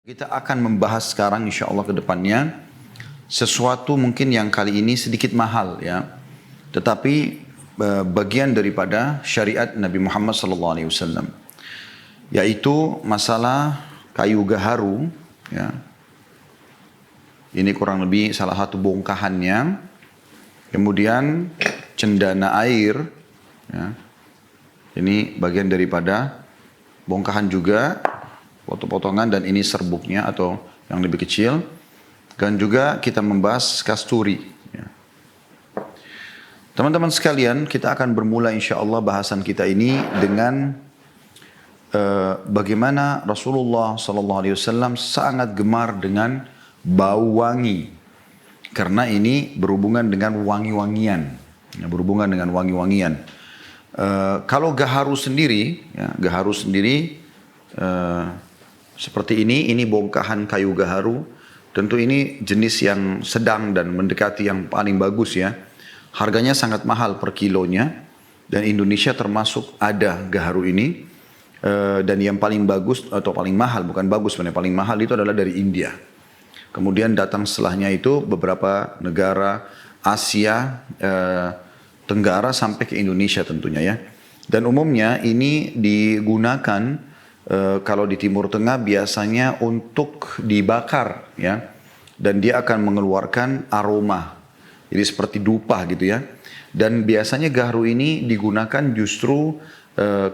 Kita akan membahas sekarang insya Allah ke depannya sesuatu mungkin yang kali ini sedikit mahal ya. Tetapi bagian daripada syariat Nabi Muhammad SAW. Yaitu masalah kayu gaharu ya. Ini kurang lebih salah satu bongkahannya. Kemudian cendana air ya. Ini bagian daripada bongkahan juga. Potong-potongan dan ini serbuknya atau yang lebih kecil. Dan juga kita membahas kasturi. Teman-teman sekalian, kita akan bermula insya Allah bahasan kita ini dengan bagaimana Rasulullah SAW sangat gemar dengan bau wangi. Karena ini berhubungan dengan wangi-wangian. Berhubungan dengan wangi-wangian. Kalau gaharu sendiri, seperti ini bongkahan kayu gaharu. Tentu ini jenis yang sedang dan mendekati yang paling bagus ya. Harganya sangat mahal per kilonya. Dan Indonesia termasuk ada gaharu ini. Dan yang paling bagus atau paling mahal, bukan bagus sebenarnya, paling mahal itu adalah dari India. Kemudian datang setelahnya itu beberapa negara Asia Tenggara sampai ke Indonesia tentunya ya. Dan umumnya ini digunakan kalau di Timur Tengah biasanya untuk dibakar ya, dan dia akan mengeluarkan aroma, jadi seperti dupa gitu ya. Dan biasanya gaharu ini digunakan justru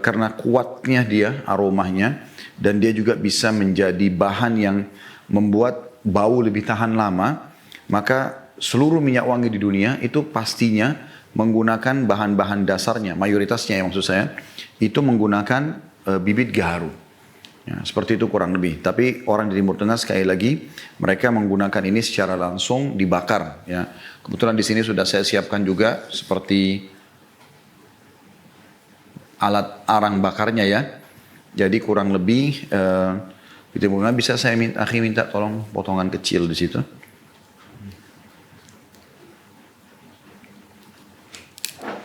karena kuatnya dia aromanya, dan dia juga bisa menjadi bahan yang membuat bau lebih tahan lama. Maka seluruh minyak wangi di dunia itu pastinya menggunakan bahan-bahan dasarnya, mayoritasnya ya maksud saya, itu menggunakan bibit gaharu. Ya, seperti itu kurang lebih. Tapi orang di Timur Tengah sekali lagi mereka menggunakan ini secara langsung dibakar. Ya, kebetulan di sini sudah saya siapkan juga seperti alat arang bakarnya ya. Jadi kurang lebih di Timur Tengah bisa saya minta tolong potongan kecil di situ.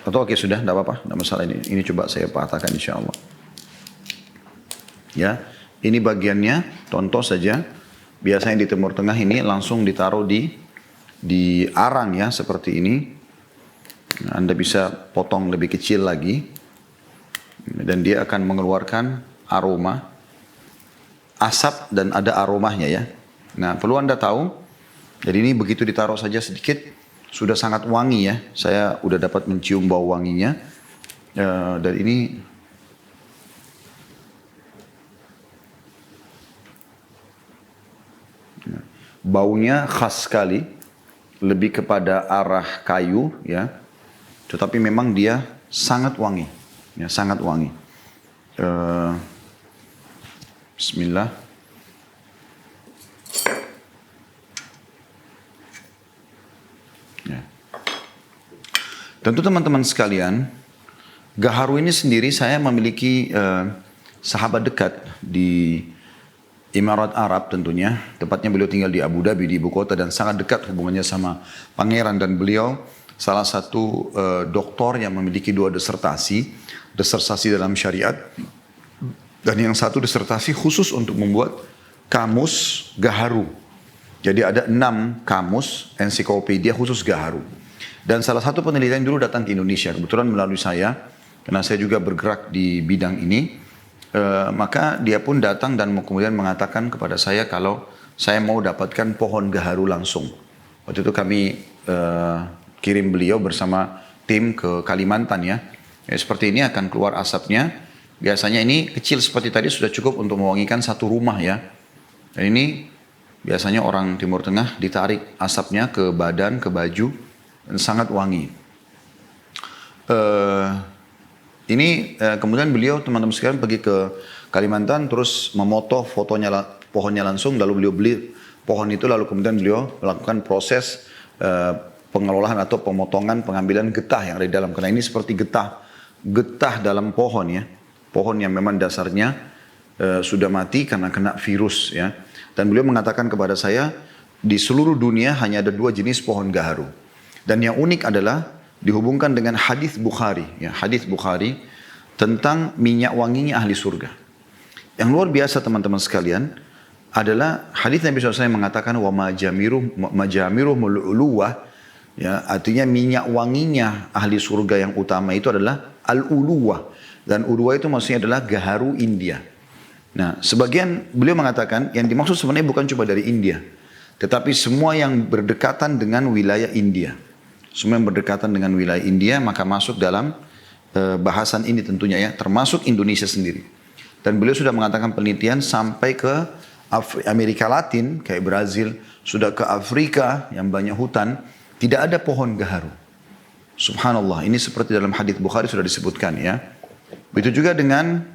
Atau oke sudah, tidak apa-apa, tidak masalah ini. Ini coba saya patahkan insya Allah. Ya, ini bagiannya, contoh saja. Biasanya di Timur Tengah ini langsung ditaruh di arang ya, seperti ini. Anda bisa potong lebih kecil lagi. Dan dia akan mengeluarkan aroma, asap dan ada aromanya ya. Nah, perlu Anda tahu, jadi ini begitu ditaruh saja sedikit, sudah sangat wangi ya. Saya udah dapat mencium bau wanginya. Dan ini baunya khas sekali, lebih kepada arah kayu ya. Tetapi memang dia sangat wangi, ya sangat wangi. Bismillah. Ya. Tentu teman-teman sekalian, gaharu ini sendiri saya memiliki sahabat dekat di Emirat Arab tentunya, tepatnya beliau tinggal di Abu Dhabi, di ibu kota, dan sangat dekat hubungannya sama pangeran, dan beliau salah satu doktor yang memiliki 2 disertasi dalam syariat, dan yang satu disertasi khusus untuk membuat kamus gaharu. Jadi ada 6 kamus ensiklopedia khusus gaharu. Dan salah satu penelitian dulu datang ke Indonesia, kebetulan melalui saya, karena saya juga bergerak di bidang ini. Maka dia pun datang dan kemudian mengatakan kepada saya kalau saya mau dapatkan pohon gaharu langsung. Waktu itu kami kirim beliau bersama tim ke Kalimantan ya. Seperti ini akan keluar asapnya. Biasanya ini kecil seperti tadi sudah cukup untuk mewangikan satu rumah ya. Dan ini biasanya orang Timur Tengah ditarik asapnya ke badan, ke baju, dan sangat wangi. Ini kemudian beliau teman-teman sekalian pergi ke Kalimantan, terus memoto pohonnya langsung, lalu beliau beli pohon itu, lalu kemudian beliau melakukan proses pengelolaan atau pemotongan, pengambilan getah yang ada di dalam. Karena ini seperti getah dalam pohon ya, pohon yang memang dasarnya sudah mati karena kena virus ya. Dan beliau mengatakan kepada saya, di seluruh dunia hanya ada 2 jenis pohon gaharu. Dan yang unik adalah dihubungkan dengan hadis Bukhari, ya, hadis Bukhari tentang minyak wanginya ahli surga. Yang luar biasa teman-teman sekalian, adalah hadis Nabi SAW yang mengatakan wa majamiruh mululuwah, ya, artinya minyak wanginya ahli surga yang utama itu adalah al-uluwah, dan uluwah itu maksudnya adalah gaharu India. Nah, sebagian beliau mengatakan yang dimaksud sebenarnya bukan cuma dari India, tetapi semua yang berdekatan dengan wilayah India. Semua yang berdekatan dengan wilayah India maka masuk dalam bahasan ini tentunya ya, termasuk Indonesia sendiri. Dan beliau sudah mengatakan penelitian sampai ke Amerika Latin, kayak Brazil, sudah ke Afrika yang banyak hutan, tidak ada pohon gaharu. Subhanallah, ini seperti dalam hadis Bukhari sudah disebutkan ya. Begitu juga dengan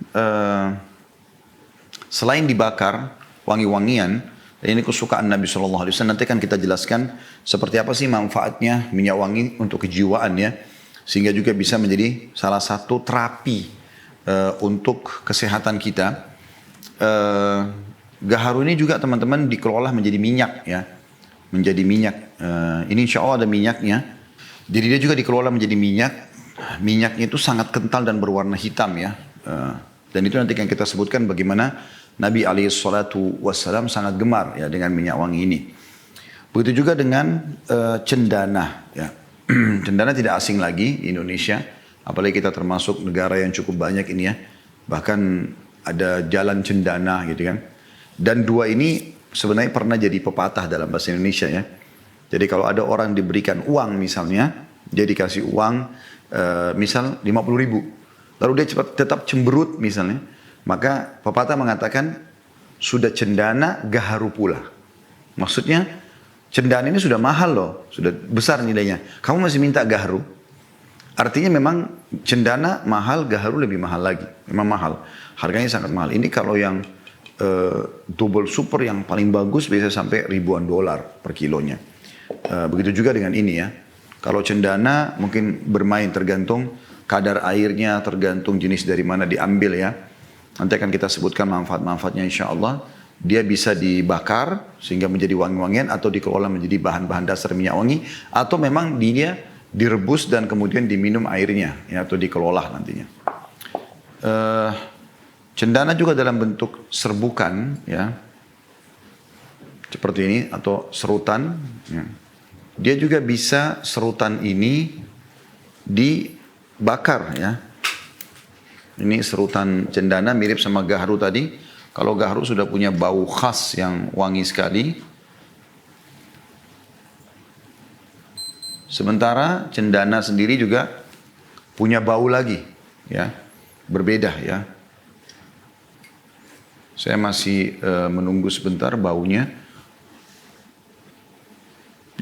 selain dibakar wangi-wangian, dan ini kesukaan Nabi SAW, nanti kan kita jelaskan seperti apa sih manfaatnya minyak wangi untuk kejiwaan ya, sehingga juga bisa menjadi salah satu terapi untuk kesehatan kita. Gaharu ini juga teman-teman dikelola menjadi minyak ya, menjadi minyak. Ini insya Allah ada minyaknya. Jadi dia juga dikelola menjadi minyak. Minyaknya itu sangat kental dan berwarna hitam ya. Dan itu nanti yang kita sebutkan bagaimana Nabi SAW sangat gemar ya dengan minyak wangi ini. Begitu juga dengan cendana ya. Cendana tidak asing lagi di Indonesia, apalagi kita termasuk negara yang cukup banyak ini ya. Bahkan ada jalan cendana gitu kan. Dan dua ini sebenarnya pernah jadi pepatah dalam bahasa Indonesia ya. Jadi kalau ada orang diberikan uang misalnya, dia dikasih uang misal 50.000, lalu dia tetap cemberut misalnya, maka pepatah mengatakan sudah cendana gaharu pula. Maksudnya cendana ini sudah mahal loh, sudah besar nilainya. Kamu masih minta gaharu? Artinya memang cendana mahal, gaharu lebih mahal lagi. Memang mahal, harganya sangat mahal. Ini kalau yang double super yang paling bagus bisa sampai ribuan dolar per kilonya. Begitu juga dengan ini ya. Kalau cendana mungkin bermain tergantung kadar airnya, tergantung jenis dari mana diambil ya. Nanti akan kita sebutkan manfaat-manfaatnya insya Allah. Dia bisa dibakar sehingga menjadi wangi-wangian, atau dikelola menjadi bahan-bahan dasar minyak wangi, atau memang dia direbus dan kemudian diminum airnya ya, atau dikelola nantinya. Cendana juga dalam bentuk serbukan ya, seperti ini, atau serutan ya. Dia juga bisa serutan ini dibakar ya. Ini serutan cendana mirip sama gaharu tadi. Kalau gaharu sudah punya bau khas yang wangi sekali, sementara cendana sendiri juga punya bau lagi ya, berbeda ya. Saya masih menunggu sebentar baunya.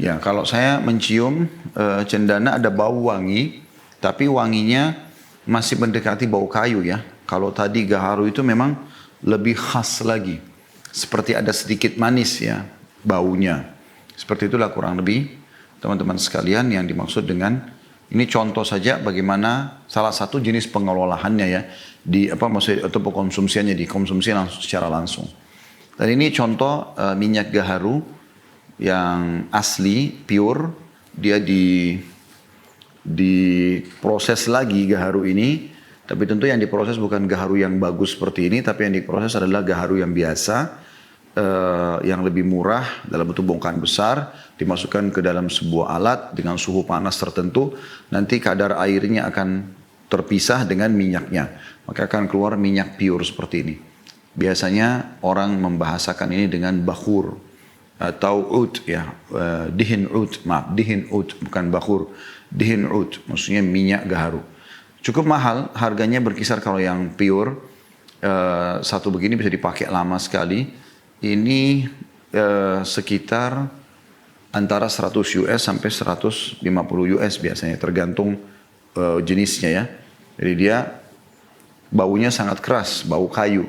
Ya, kalau saya mencium cendana ada bau wangi, tapi wanginya masih mendekati bau kayu ya. Kalau tadi gaharu itu memang lebih khas lagi. Seperti ada sedikit manis ya baunya. Seperti itulah kurang lebih teman-teman sekalian yang dimaksud dengan ini, contoh saja bagaimana salah satu jenis pengelolaannya ya, di apa maksudnya, atau konsumsiannya, dikonsumsi langsung secara langsung. Dan ini contoh minyak gaharu yang asli pure, dia diproses lagi gaharu ini, tapi tentu yang diproses bukan gaharu yang bagus seperti ini, tapi yang diproses adalah gaharu yang biasa, yang lebih murah dalam bentuk bongkahan besar, dimasukkan ke dalam sebuah alat dengan suhu panas tertentu, nanti kadar airnya akan terpisah dengan minyaknya, maka akan keluar minyak pure seperti ini. Biasanya orang membahasakan ini dengan bakhur atau ud ya, dihin ud, maaf, dihin ud bukan bakhur, dihin ud maksudnya minyak gaharu. Cukup mahal, harganya berkisar kalau yang pure satu begini bisa dipakai lama sekali. Ini sekitar antara 100 US sampai 150 US biasanya, tergantung jenisnya ya. Jadi dia baunya sangat keras, bau kayu.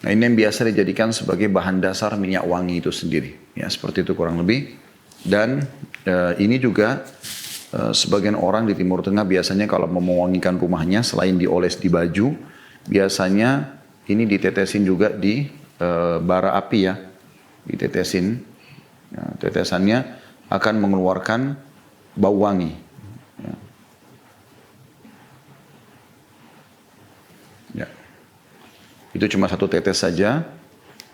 Nah ini yang biasa dijadikan sebagai bahan dasar minyak wangi itu sendiri. Ya seperti itu kurang lebih. Dan ini juga sebagian orang di Timur Tengah biasanya kalau mau mewangikan rumahnya, selain dioles di baju, biasanya ini ditetesin juga di bara api ya. Ditetesin. Ya, tetesannya akan mengeluarkan bau wangi. Ya. Ya. Itu cuma satu tetes saja.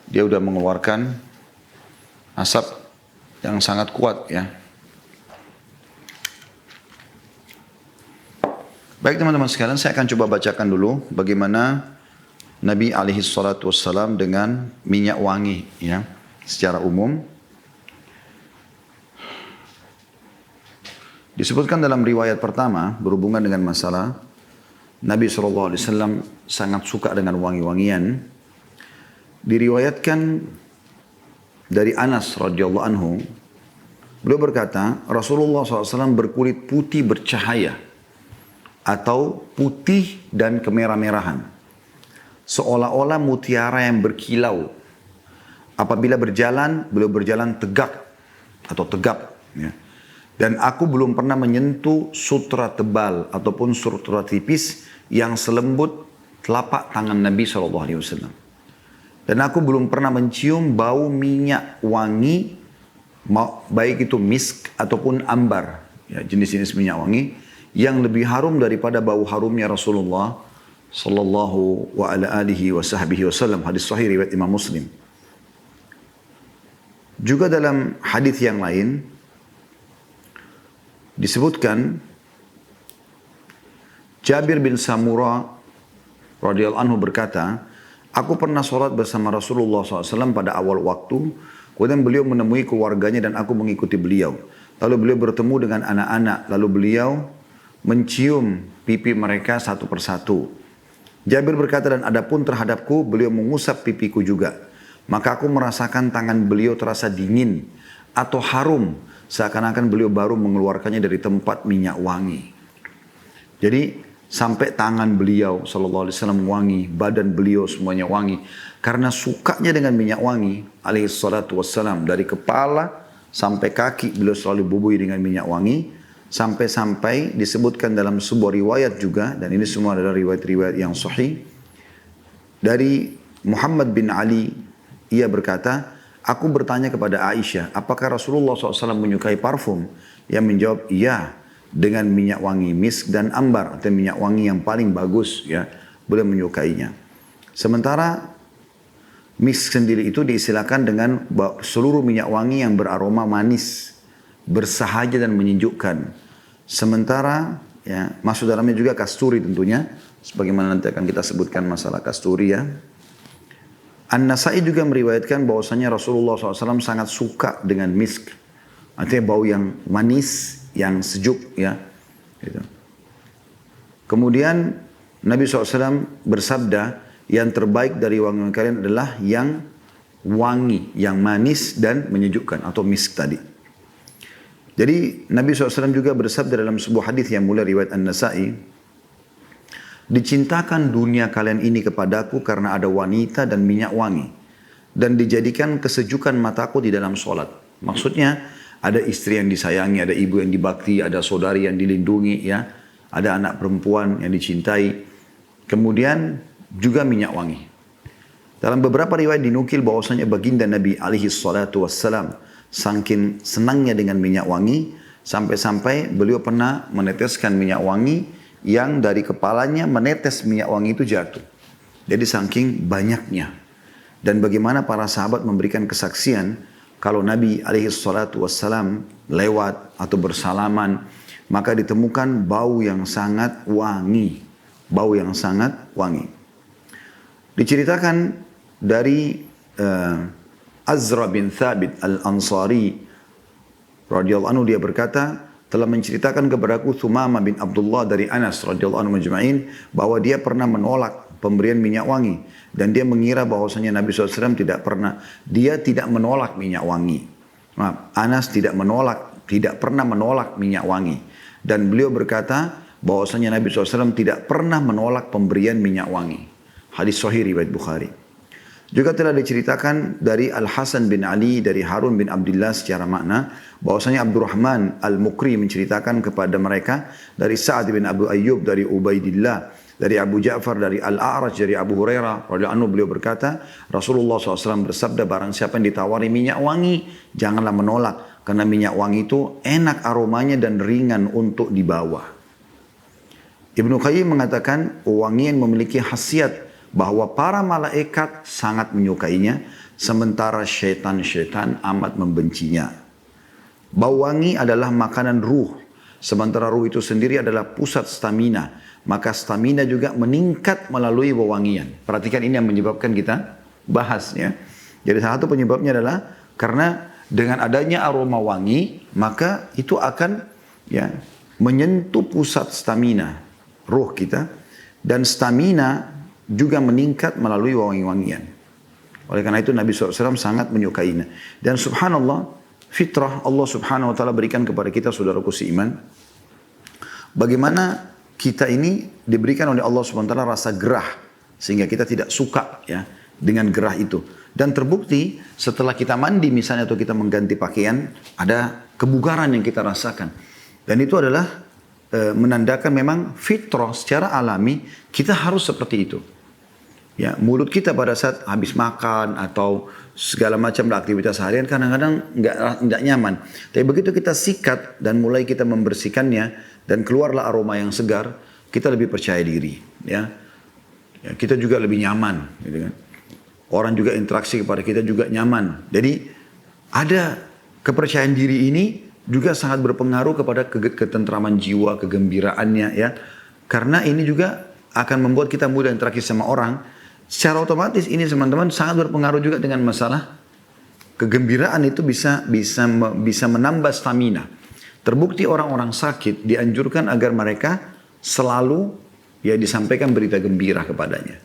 dia udah mengeluarkan asap yang sangat kuat ya. Baik teman-teman sekalian, saya akan coba bacakan dulu bagaimana Nabi alaihi salatu wassalam dengan minyak wangi ya secara umum. Disebutkan dalam riwayat pertama berhubungan dengan masalah Nabi SAW sangat suka dengan wangi-wangian. Diriwayatkan dari Anas radhiyallahu anhu, beliau berkata, Rasulullah SAW berkulit putih bercahaya atau putih dan kemerah-merahan, seolah-olah mutiara yang berkilau. Apabila berjalan, beliau berjalan tegak atau tegap. Ya. Dan aku belum pernah menyentuh sutra tebal ataupun sutra tipis yang selembut telapak tangan Nabi SAW. Dan aku belum pernah mencium bau minyak wangi, baik itu misk ataupun ambar, ya, jenis-jenis minyak wangi yang lebih harum daripada bau harumnya Rasulullah sallallahu wa ala alihi wa sahbihi wasallam. Hadis sahih riwayat Imam Muslim. Juga dalam hadis yang lain disebutkan Jabir bin Samura radhiyallahu anhu berkata, aku pernah sholat bersama Rasulullah SAW pada awal waktu, kemudian beliau menemui keluarganya dan aku mengikuti beliau. Lalu beliau bertemu dengan anak-anak, lalu beliau mencium pipi mereka satu persatu. Jabir berkata, dan adapun terhadapku, beliau mengusap pipiku juga. Maka aku merasakan tangan beliau terasa dingin atau harum, seakan-akan beliau baru mengeluarkannya dari tempat minyak wangi. Jadi sampai tangan beliau sallallahu alaihi wasallam wangi, badan beliau semuanya wangi. Karena sukanya dengan minyak wangi alaihi salatu wassalam, dari kepala sampai kaki beliau selalu bubui dengan minyak wangi. Sampai-sampai disebutkan dalam sebuah riwayat juga, dan ini semua adalah riwayat-riwayat yang sahih, dari Muhammad bin Ali, ia berkata, aku bertanya kepada Aisyah, apakah Rasulullah SAW menyukai parfum? Yang menjawab, iya, dengan minyak wangi misk dan ambar, atau minyak wangi yang paling bagus, ya, beliau menyukainya. Sementara misk sendiri itu diistilahkan dengan seluruh minyak wangi yang beraroma manis, bersahaja dan menyejukkan. Sementara, ya, masuk dalamnya juga kasturi tentunya, sebagaimana nanti akan kita sebutkan masalah kasturi ya. An-Nasai juga meriwayatkan bahwasanya Rasulullah SAW sangat suka dengan misk. Artinya bau yang manis, yang sejuk ya. Gitu. Kemudian Nabi SAW bersabda, yang terbaik dari wangi kalian adalah yang wangi, yang manis dan menyejukkan atau misk tadi. Jadi Nabi SAW juga bersabda dalam sebuah hadis yang mulia riwayat An-Nasai, dicintakan dunia kalian ini kepadaku karena ada wanita dan minyak wangi. Dan dijadikan kesejukan mataku di dalam sholat. Maksudnya ada istri yang disayangi, ada ibu yang dibakti, ada saudari yang dilindungi, ya, ada anak perempuan yang dicintai. Kemudian juga minyak wangi. Dalam beberapa riwayat dinukil bahwasanya baginda Nabi alaihi salatu wassalam saking senangnya dengan minyak wangi, sampai-sampai beliau pernah meneteskan minyak wangi yang dari kepalanya menetes minyak wangi itu jatuh. Jadi saking banyaknya. Dan bagaimana para sahabat memberikan kesaksian kalau Nabi alaihi salatu wassalam lewat atau bersalaman, maka ditemukan bau yang sangat wangi. Bau yang sangat wangi. Diceritakan dari Azra bin Thabit al-Ansari radhiyallahu anhu, dia berkata, telah menceritakan kepadaku Thumamah bin Abdullah dari Anas radhiyallahu anhu majma'in, bahwa dia pernah menolak pemberian minyak wangi, dan dia mengira bahwasanya Nabi SAW tidak menolak minyak wangi. Anas tidak pernah menolak minyak wangi, dan beliau berkata bahwasanya Nabi SAW tidak pernah menolak pemberian minyak wangi. Hadis sahih riwayat Bukhari. Juga telah diceritakan dari Al-Hasan bin Ali, dari Harun bin Abdullah secara makna, bahwasanya Abdurrahman Al-Mukri menceritakan kepada mereka dari Sa'ad bin Abu Ayyub, dari Ubaidillah, dari Abu Ja'far, dari Al-A'raj, dari Abu Hurairah radhiyallahu anhu, beliau berkata, Rasulullah SAW bersabda, barang siapa yang ditawari minyak wangi, janganlah menolak, karena minyak wangi itu enak aromanya dan ringan untuk dibawa. Ibnu Qayyim mengatakan wangian memiliki khasiat bahwa para malaikat sangat menyukainya, sementara syaitan-syaitan amat membencinya. Bau wangi adalah makanan ruh, sementara ruh itu sendiri adalah pusat stamina. Maka stamina juga meningkat melalui wewangian. Perhatikan ini yang menyebabkan kita bahas ya. Jadi salah satu penyebabnya adalah karena dengan adanya aroma wangi, maka itu akan ya menyentuh pusat stamina ruh kita, dan stamina juga meningkat melalui wangi-wangian. Oleh karena itu Nabi SAW sangat menyukainya. Dan subhanallah, fitrah Allah Subhanahu wa taala berikan kepada kita, saudaraku seiman, bagaimana kita ini diberikan oleh Allah Subhanahu wa taala rasa gerah sehingga kita tidak suka ya dengan gerah itu. Dan terbukti setelah kita mandi misalnya atau kita mengganti pakaian, ada kebugaran yang kita rasakan. Dan itu adalah menandakan memang fitrah secara alami kita harus seperti itu. Ya, mulut kita pada saat habis makan atau segala macam aktivitas harian kadang-kadang nggak nyaman. Tapi begitu kita sikat dan mulai kita membersihkannya dan keluarlah aroma yang segar, kita lebih percaya diri. Ya, ya kita juga lebih nyaman. Gitu kan. Orang juga interaksi kepada kita juga nyaman. Jadi ada kepercayaan diri ini juga sangat berpengaruh kepada ketentraman jiwa, kegembiraannya ya. Karena ini juga akan membuat kita mudah interaksi sama orang. Secara otomatis ini teman-teman sangat berpengaruh juga dengan masalah kegembiraan itu bisa menambah stamina. Terbukti orang-orang sakit dianjurkan agar mereka selalu ya disampaikan berita gembira kepadanya,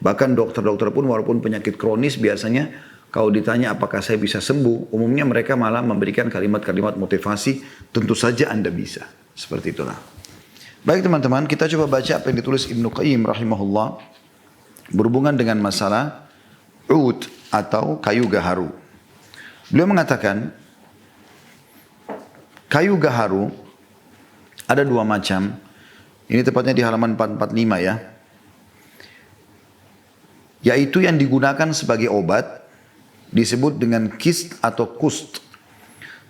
Bahkan dokter-dokter pun walaupun penyakit kronis biasanya kalau ditanya apakah saya bisa sembuh, umumnya mereka malah memberikan kalimat-kalimat motivasi, tentu saja Anda bisa. Seperti itulah. Baik teman-teman, kita coba baca apa yang ditulis Ibnu Qayyim rahimahullah berhubungan dengan masalah ud atau kayu gaharu. Beliau mengatakan kayu gaharu ada dua macam. Ini tepatnya di halaman 445 ya. Yaitu yang digunakan sebagai obat disebut dengan kist atau kust.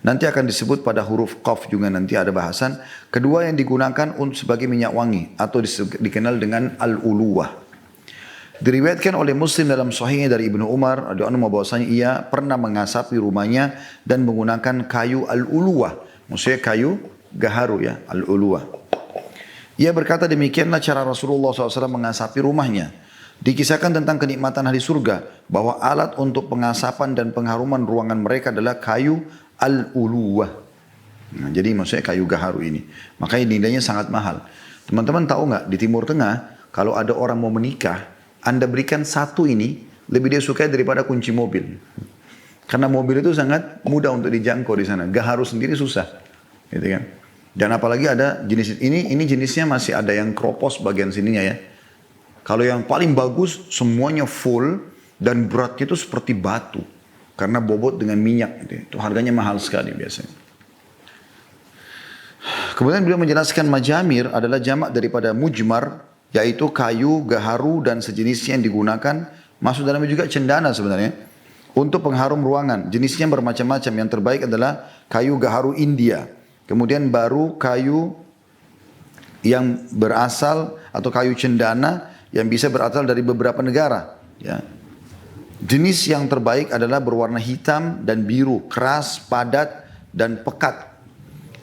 Nanti akan disebut pada huruf qaf juga nanti ada bahasan. Kedua yang digunakan untuk sebagai minyak wangi atau dikenal dengan al-uluwah. Diriwayatkan oleh Muslim dalam sahihnya dari Ibnu Umar radhiyallahu anhu bahwasanya ia pernah mengasapi rumahnya dan menggunakan kayu al-uluwah. Maksudnya kayu gaharu ya, al-uluwah. Ia berkata demikianlah cara Rasulullah SAW mengasapi rumahnya. Dikisahkan tentang kenikmatan ahli surga bahwa alat untuk pengasapan dan pengharuman ruangan mereka adalah kayu al-uluwah. Nah, jadi maksudnya kayu gaharu ini. Makanya nilainya sangat mahal. Teman-teman tahu nggak di Timur Tengah kalau ada orang mau menikah, Anda berikan satu ini lebih dia sukai daripada kunci mobil. Karena mobil itu sangat mudah untuk dijangkau di sana. Gaharu sendiri susah, gitu kan? Dan apalagi ada jenis ini jenisnya masih ada yang kropos bagian sininya ya. Kalau yang paling bagus semuanya full dan beratnya itu seperti batu karena bobot dengan minyak gitu. Itu harganya mahal sekali biasanya. Kemudian beliau menjelaskan majamir adalah jamak daripada mujmar, yaitu kayu, gaharu dan sejenisnya yang digunakan. Masuk dalamnya juga cendana sebenarnya untuk pengharum ruangan. Jenisnya bermacam-macam. Yang terbaik adalah kayu gaharu India. Kemudian baru kayu yang berasal atau kayu cendana yang bisa berasal dari beberapa negara. Ya. Jenis yang terbaik adalah berwarna hitam dan biru, keras, padat dan pekat.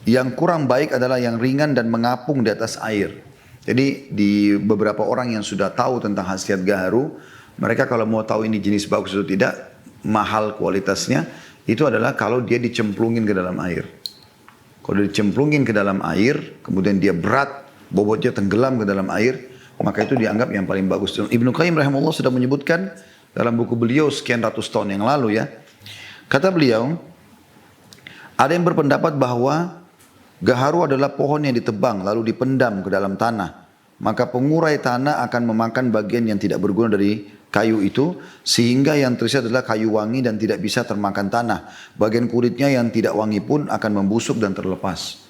Yang kurang baik adalah yang ringan dan mengapung di atas air. Jadi di beberapa orang yang sudah tahu tentang khasiat gaharu, mereka kalau mau tahu ini jenis bagus atau tidak, mahal kualitasnya, itu adalah kalau dia dicemplungin ke dalam air. Kalau dicemplungin ke dalam air, kemudian dia berat, bobotnya tenggelam ke dalam air, maka itu dianggap yang paling bagus. Ibnu Qayyim rahimahullah sudah menyebutkan dalam buku beliau sekian ratus tahun yang lalu ya. Kata beliau, ada yang berpendapat bahwa gaharu adalah pohon yang ditebang lalu dipendam ke dalam tanah. Maka pengurai tanah akan memakan bagian yang tidak berguna dari kayu itu, sehingga yang tersisa adalah kayu wangi dan tidak bisa termakan tanah. Bagian kulitnya yang tidak wangi pun akan membusuk dan terlepas.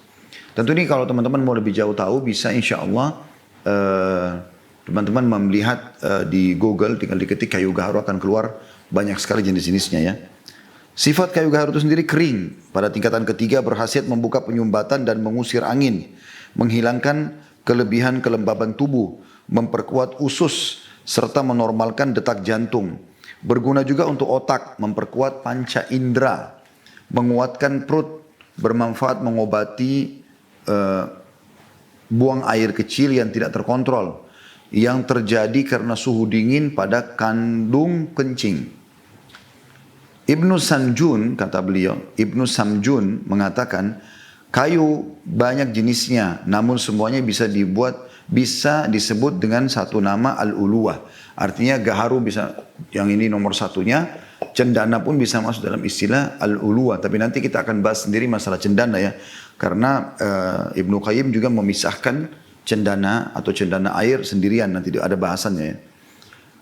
Tentu ini kalau teman-teman mau lebih jauh tahu, bisa insya Allah teman-teman melihat di Google, tinggal diketik kayu gaharu akan keluar banyak sekali jenis-jenisnya ya. Sifat kayu gaharu itu sendiri kering. Pada tingkatan ketiga berkhasiat membuka penyumbatan dan mengusir angin, menghilangkan kelebihan kelembaban tubuh, memperkuat usus, serta menormalkan detak jantung. Berguna juga untuk otak, memperkuat panca indera, menguatkan perut, bermanfaat mengobati buang air kecil yang tidak terkontrol, yang terjadi karena suhu dingin pada kandung kencing. Ibnu Samjun, kata beliau, Ibnu Samjun mengatakan, kayu banyak jenisnya, namun semuanya bisa disebut dengan satu nama al-uluwah. Artinya gaharu bisa, yang ini nomor satunya, cendana pun bisa masuk dalam istilah al-uluwah. Tapi nanti kita akan bahas sendiri masalah cendana ya. Karena Ibnu Qayyim juga memisahkan cendana atau cendana air sendirian, nanti ada bahasannya ya.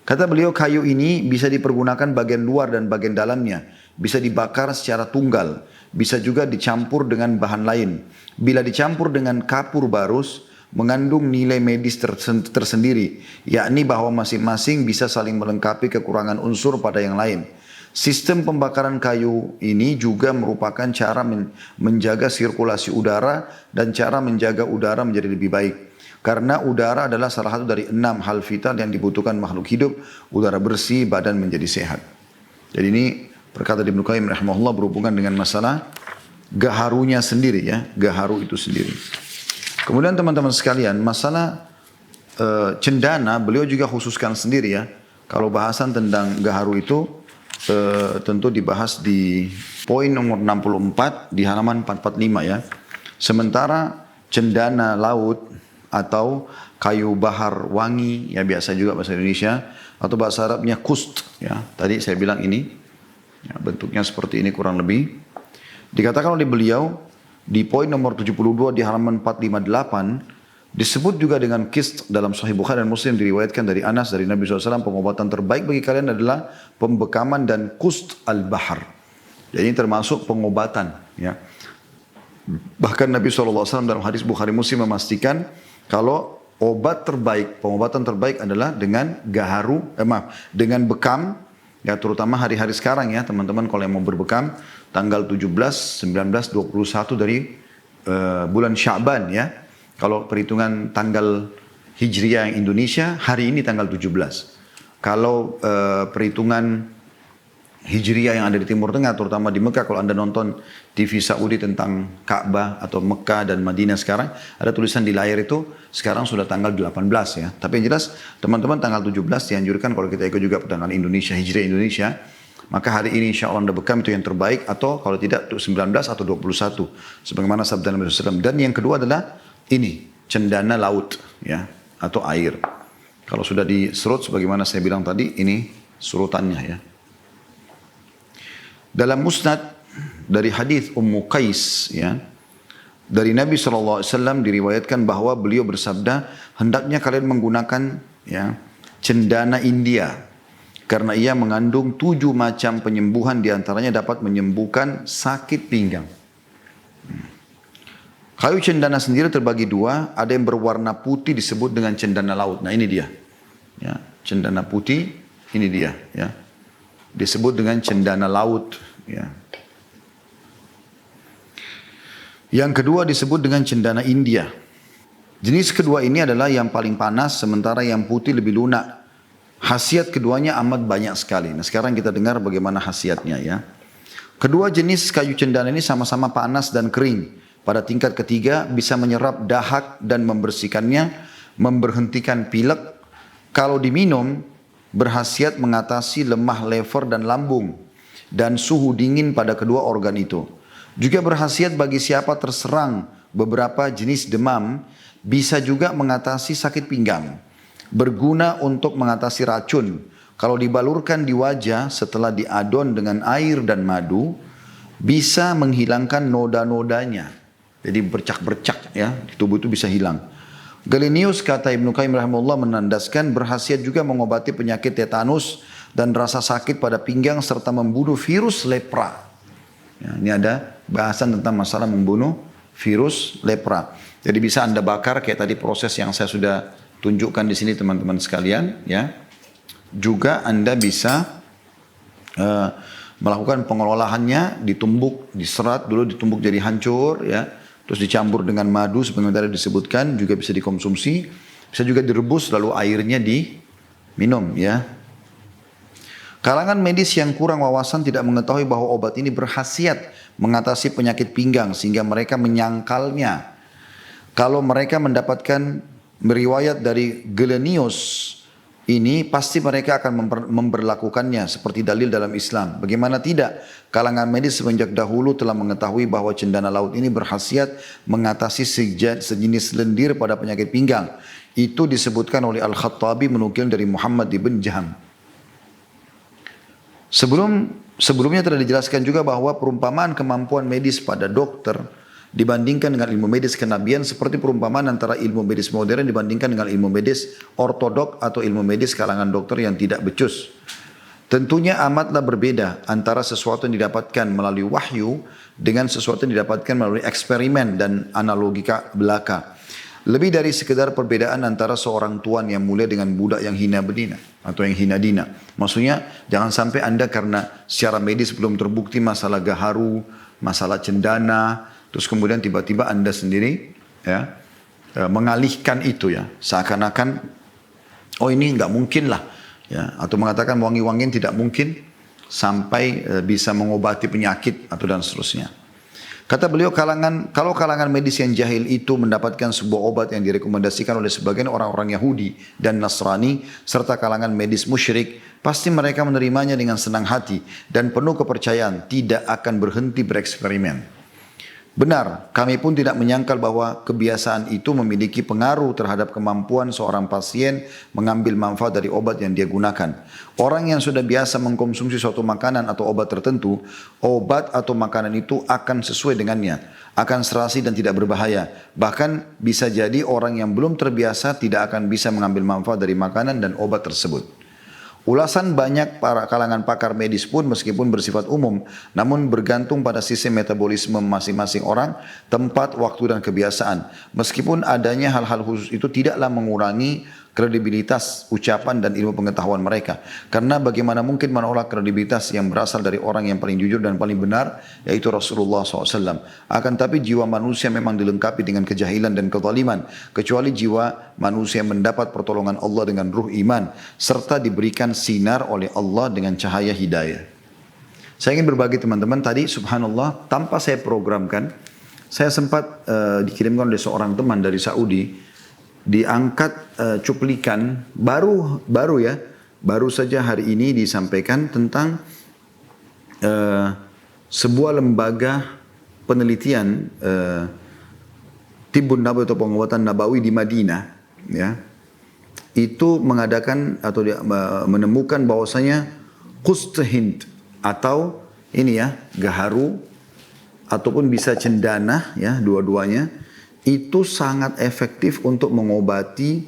Kata beliau, kayu ini bisa dipergunakan bagian luar dan bagian dalamnya. Bisa dibakar secara tunggal. Bisa juga dicampur dengan bahan lain. Bila dicampur dengan kapur barus, mengandung nilai medis tersendiri. Yakni bahwa masing-masing bisa saling melengkapi kekurangan unsur pada yang lain. Sistem pembakaran kayu ini juga merupakan cara menjaga sirkulasi udara dan cara menjaga udara menjadi lebih baik. Karena udara adalah salah satu dari 6 hal vital yang dibutuhkan makhluk hidup. Udara bersih, badan menjadi sehat. Jadi ini perkataan Ibnu Qayyim rahimahullah berhubungan dengan masalah gaharunya sendiri ya. Gaharu itu sendiri. Kemudian teman-teman sekalian, masalah cendana beliau juga khususkan sendiri ya. Kalau bahasan tentang gaharu itu tentu dibahas di poin nomor 64 di halaman 445 ya. Sementara cendana laut atau kayu bahar wangi, ya biasa juga bahasa Indonesia, atau bahasa Arabnya kust, ya. Tadi saya bilang ini, ya, bentuknya seperti ini kurang lebih. Dikatakan oleh beliau di poin nomor 72 di halaman 458, disebut juga dengan kist dalam Sahih Bukhari dan Muslim, diriwayatkan dari Anas dari Nabi SAW, pengobatan terbaik bagi kalian adalah pembekaman dan kust al-bahar. Jadi ini termasuk pengobatan, ya. Bahkan Nabi SAW dalam hadis Bukhari Muslim memastikan kalau pengobatan terbaik adalah dengan dengan bekam, ya terutama hari-hari sekarang ya teman-teman, kalau yang mau berbekam tanggal 17, 19, 21 dari bulan Sya'ban ya. Kalau perhitungan tanggal Hijriah yang Indonesia, hari ini tanggal 17. Kalau perhitungan Hijriah yang ada di Timur Tengah, terutama di Mekah, kalau Anda nonton TV Saudi tentang Ka'bah atau Mekah dan Madinah sekarang, ada tulisan di layar itu, sekarang sudah tanggal 18 ya. Tapi yang jelas, teman-teman tanggal 17 dianjurkan kalau kita ikut juga pertanggal Indonesia, Hijriah Indonesia, maka hari ini insya Allah Anda bekam itu yang terbaik, atau kalau tidak 19 atau 21. Sebagaimana sabda Nabi SAW. Dan yang kedua adalah ini, cendana laut ya, atau air. Kalau sudah diserut, sebagaimana saya bilang tadi, ini surutannya ya. Dalam musnad dari hadis Ummu Qais ya, dari Nabi SAW diriwayatkan bahwa beliau bersabda, hendaknya kalian menggunakan ya cendana India karena ia mengandung 7 macam penyembuhan, diantaranya dapat menyembuhkan sakit pinggang. Kayu cendana sendiri terbagi 2, ada yang berwarna putih disebut dengan cendana laut. Nah ini dia ya, cendana putih ini dia ya, disebut dengan cendana laut ya. Yang kedua disebut dengan cendana India. Jenis kedua ini adalah yang paling panas, sementara yang putih lebih lunak. Khasiat keduanya amat banyak sekali. Nah sekarang kita dengar bagaimana khasiatnya ya. Kedua jenis kayu cendana ini sama-sama panas dan kering. Pada tingkat ketiga bisa menyerap dahak dan membersihkannya, memberhentikan pilek. Kalau diminum berkhasiat mengatasi lemah lever dan lambung dan suhu dingin pada kedua organ itu. Juga berkhasiat bagi siapa terserang beberapa jenis demam, bisa juga mengatasi sakit pinggang. Berguna untuk mengatasi racun. Kalau dibalurkan di wajah setelah diadon dengan air dan madu, bisa menghilangkan noda-nodanya. Jadi bercak-bercak ya, di tubuh itu bisa hilang. Galenius kata Ibnu Qayyim rahimahullah menandaskan berkhasiat juga mengobati penyakit tetanus dan rasa sakit pada pinggang serta membunuh virus lepra. Ya, ini ada bahasan tentang masalah membunuh virus lepra. Jadi bisa Anda bakar kayak tadi proses yang saya sudah tunjukkan di sini teman-teman sekalian. Ya, juga Anda bisa melakukan pengelolaannya, ditumbuk, diserat dulu, ditumbuk jadi hancur, ya, terus dicampur dengan madu sebenarnya disebutkan, juga bisa dikonsumsi, bisa juga direbus lalu airnya diminum, ya. Kalangan medis yang kurang wawasan tidak mengetahui bahwa obat ini berkhasiat mengatasi penyakit pinggang sehingga mereka menyangkalnya. Kalau mereka mendapatkan riwayat dari Gelenius ini pasti mereka akan memperlakukannya seperti dalil dalam Islam. Bagaimana tidak? Kalangan medis semenjak dahulu telah mengetahui bahwa cendana laut ini berkhasiat mengatasi sejenis lendir pada penyakit pinggang. Itu disebutkan oleh Al-Khattabi menukil dari Muhammad ibn Jaham. Sebelumnya telah dijelaskan juga bahwa perumpamaan kemampuan medis pada dokter dibandingkan dengan ilmu medis kenabian seperti perumpamaan antara ilmu medis modern dibandingkan dengan ilmu medis ortodok atau ilmu medis kalangan dokter yang tidak becus. Tentunya amatlah berbeda antara sesuatu yang didapatkan melalui wahyu dengan sesuatu yang didapatkan melalui eksperimen dan analogika belaka. Lebih dari sekedar perbedaan antara seorang tuan yang mulia dengan budak yang hina bedina atau yang hina dina. Maksudnya jangan sampai Anda karena secara medis belum terbukti masalah gaharu, masalah cendana, terus kemudian tiba-tiba Anda sendiri ya mengalihkan itu ya, seakan-akan oh ini nggak mungkin lah ya, atau mengatakan wangi-wangian tidak mungkin sampai bisa mengobati penyakit atau dan seterusnya. Kata beliau, kalau kalangan medis yang jahil itu mendapatkan sebuah obat yang direkomendasikan oleh sebagian orang-orang Yahudi dan Nasrani serta kalangan medis musyrik, pasti mereka menerimanya dengan senang hati dan penuh kepercayaan, tidak akan berhenti bereksperimen. Benar, kami pun tidak menyangkal bahwa kebiasaan itu memiliki pengaruh terhadap kemampuan seorang pasien mengambil manfaat dari obat yang dia gunakan. Orang yang sudah biasa mengkonsumsi suatu makanan atau obat tertentu, obat atau makanan itu akan sesuai dengannya, akan serasi dan tidak berbahaya. Bahkan bisa jadi orang yang belum terbiasa tidak akan bisa mengambil manfaat dari makanan dan obat tersebut. Ulasan banyak para kalangan pakar medis pun meskipun bersifat umum, namun bergantung pada sistem metabolisme masing-masing orang, tempat, waktu dan kebiasaan. Meskipun adanya hal-hal khusus itu tidaklah mengurangi kredibilitas ucapan dan ilmu pengetahuan mereka. Karena bagaimana mungkin menolak kredibilitas yang berasal dari orang yang paling jujur dan paling benar, yaitu Rasulullah SAW. Akan tapi jiwa manusia memang dilengkapi dengan kejahilan dan kezaliman, kecuali jiwa manusia mendapat pertolongan Allah dengan ruh iman, serta diberikan sinar oleh Allah dengan cahaya hidayah. Saya ingin berbagi teman-teman tadi, subhanallah, tanpa saya programkan, saya sempat dikirimkan oleh seorang teman dari Saudi, diangkat cuplikan baru saja hari ini disampaikan tentang sebuah lembaga penelitian Tibbun Nabawi atau pengobatan Nabawi di Madinah, ya, itu mengadakan atau menemukan bahwasanya qust Hind atau ini ya gaharu ataupun bisa cendana ya dua-duanya itu sangat efektif untuk mengobati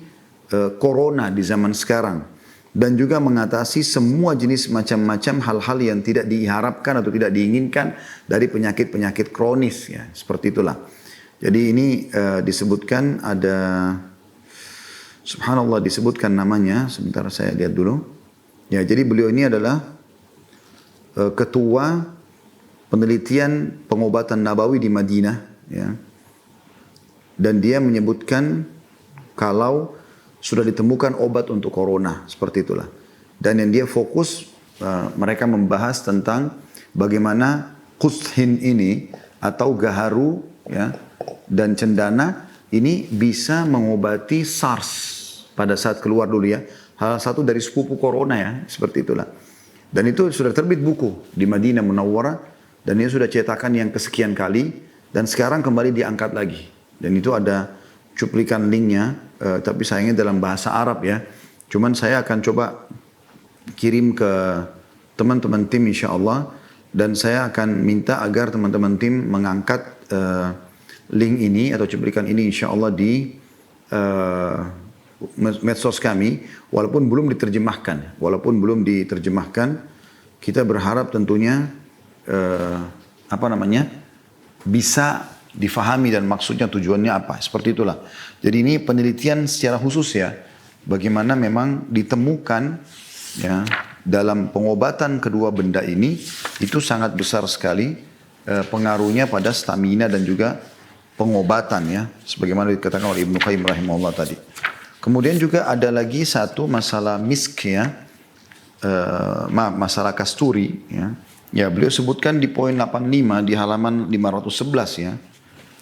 corona di zaman sekarang dan juga mengatasi semua jenis macam-macam hal-hal yang tidak diharapkan atau tidak diinginkan dari penyakit-penyakit kronis ya, seperti itulah. Jadi ini disebutkan ada, subhanallah disebutkan namanya, sebentar saya lihat dulu. Ya, jadi beliau ini adalah ketua penelitian pengobatan Nabawi di Madinah ya. Dan dia menyebutkan kalau sudah ditemukan obat untuk corona, seperti itulah. Dan yang dia fokus, mereka membahas tentang bagaimana qust Hind ini atau gaharu ya, dan cendana ini bisa mengobati SARS pada saat keluar dulu ya. Salah satu dari sepupu corona ya, seperti itulah. Dan itu sudah terbit buku di Madinah Munawwarah dan ini sudah cetakan yang kesekian kali dan sekarang kembali diangkat lagi. Dan itu ada cuplikan linknya, tapi sayangnya dalam bahasa Arab ya. Cuman saya akan coba kirim ke teman-teman tim insya Allah. Dan saya akan minta agar teman-teman tim mengangkat link ini atau cuplikan ini insya Allah di medsos kami. Walaupun belum diterjemahkan, kita berharap tentunya bisa difahami dan maksudnya tujuannya apa. Seperti itulah. Jadi ini penelitian secara khusus ya. Bagaimana memang ditemukan ya dalam pengobatan kedua benda ini itu sangat besar sekali pengaruhnya pada stamina dan juga pengobatan ya. Sebagaimana dikatakan oleh Ibnu Qayyim rahimahullah tadi. Kemudian juga ada lagi satu masalah misk ya. masalah kasturi ya. Ya, beliau sebutkan di poin 85 di halaman 511 ya.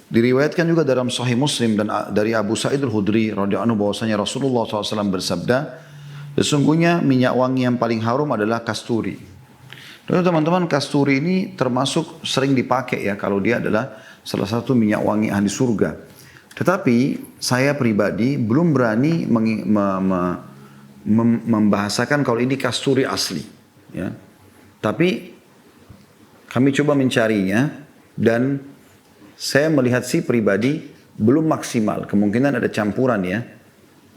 Diriwayatkan juga dalam Sahih Muslim dan dari Abu Sa'id Al-Khudri radhiyallahu anhu bahwasanya Rasulullah SAW bersabda, sesungguhnya minyak wangi yang paling harum adalah kasturi. Dan teman-teman, kasturi ini termasuk sering dipakai ya kalau dia adalah salah satu minyak wangi ahli surga. Tetapi saya pribadi belum berani membahasakan kalau ini kasturi asli. Ya. Tapi kami coba mencarinya dan saya melihat sih pribadi belum maksimal. Kemungkinan ada campuran ya.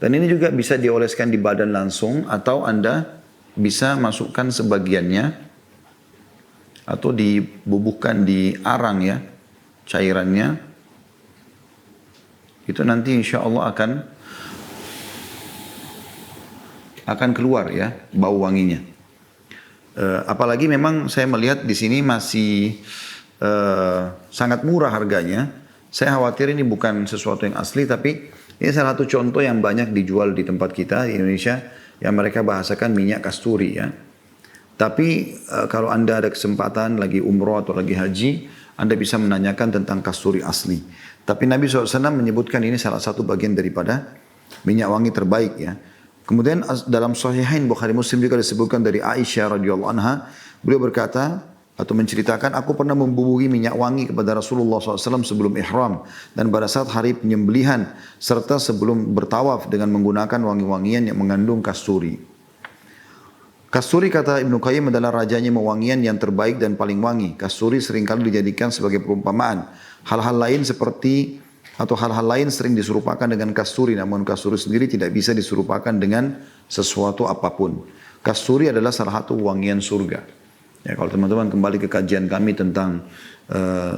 Dan ini juga bisa dioleskan di badan langsung atau Anda bisa masukkan sebagiannya atau dibubuhkan di arang ya cairannya. Itu nanti insya Allah akan keluar ya bau wanginya. Apalagi memang saya melihat di sini masih sangat murah harganya. Saya khawatir ini bukan sesuatu yang asli, tapi ini salah satu contoh yang banyak dijual di tempat kita di Indonesia yang mereka bahasakan minyak kasturi ya. Tapi kalau Anda ada kesempatan lagi umroh atau lagi haji, Anda bisa menanyakan tentang kasturi asli. Tapi Nabi SAW menyebutkan ini salah satu bagian daripada minyak wangi terbaik ya. Kemudian dalam Sahihain Bukhari Muslim juga disebutkan dari Aisyah radhiyallahu anha, beliau berkata atau menceritakan, aku pernah membubuhi minyak wangi kepada Rasulullah SAW sebelum ihram dan pada saat hari penyembelihan serta sebelum bertawaf dengan menggunakan wangi-wangian yang mengandung kasturi. Kasturi kata Ibnu Qayyim adalah rajanya mewangian yang terbaik dan paling wangi. Kasturi seringkali dijadikan sebagai perumpamaan. Hal-hal lain sering diserupakan dengan kasturi, namun kasturi sendiri tidak bisa diserupakan dengan sesuatu apapun. Kasturi adalah salah satu wangian surga. Ya, kalau teman-teman kembali ke kajian kami tentang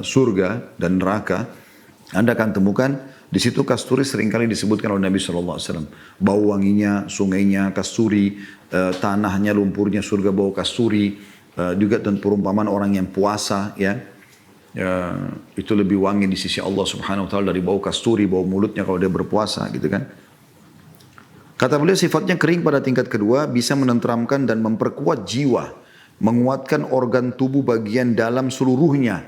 surga dan neraka, Anda akan temukan di situ kasturi seringkali disebutkan oleh Nabi SAW. Bau wanginya, sungainya kasturi, tanahnya, lumpurnya surga bau kasturi, juga tentang perumpamaan orang yang puasa ya. Itu lebih wangi di sisi Allah Subhanahu wa taala dari bau kasturi, bau mulutnya kalau dia berpuasa gitu kan. Kata beliau sifatnya kering pada tingkat kedua, bisa menenteramkan dan memperkuat jiwa, menguatkan organ tubuh bagian dalam seluruhnya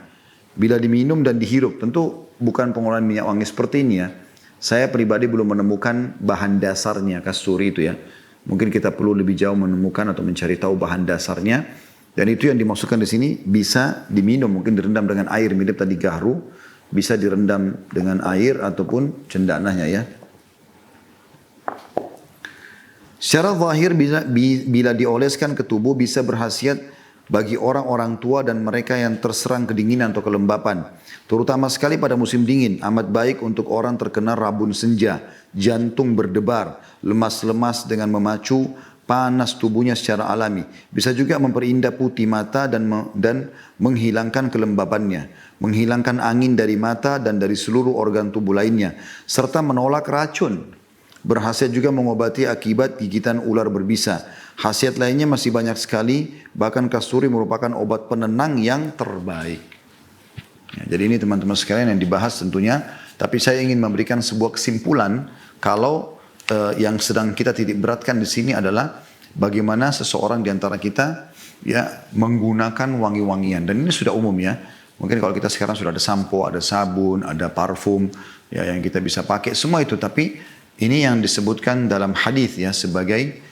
bila diminum dan dihirup. Tentu bukan pengolahan minyak wangi seperti ini ya. Saya pribadi belum menemukan bahan dasarnya kasturi itu ya. Mungkin kita perlu lebih jauh menemukan atau mencari tahu bahan dasarnya. Dan itu yang dimaksudkan di sini bisa diminum, mungkin direndam dengan air mirip tadi gahru, bisa direndam dengan air ataupun cendananya ya. Secara zahir bila dioleskan ke tubuh bisa berkhasiat bagi orang-orang tua dan mereka yang terserang kedinginan atau kelembapan. Terutama sekali pada musim dingin, amat baik untuk orang terkena rabun senja, jantung berdebar, lemas-lemas dengan memacu panas tubuhnya secara alami. Bisa juga memperindah putih mata dan menghilangkan kelembabannya. Menghilangkan angin dari mata dan dari seluruh organ tubuh lainnya. Serta menolak racun. Berkhasiat juga mengobati akibat gigitan ular berbisa. Khasiat lainnya masih banyak sekali. Bahkan kasturi merupakan obat penenang yang terbaik. Ya, jadi ini teman-teman sekalian yang dibahas tentunya. Tapi saya ingin memberikan sebuah kesimpulan. Kalau yang sedang kita titik beratkan di sini adalah bagaimana seseorang di antara kita ya menggunakan wangi-wangian, dan ini sudah umum ya. Mungkin kalau kita sekarang sudah ada sampo, ada sabun, ada parfum ya yang kita bisa pakai semua itu, tapi ini yang disebutkan dalam hadis ya sebagai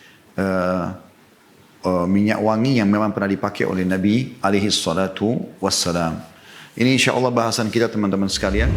minyak wangi yang memang pernah dipakai oleh Nabi alaihi salatu wassalam. Ini insya Allah bahasan kita teman-teman sekalian.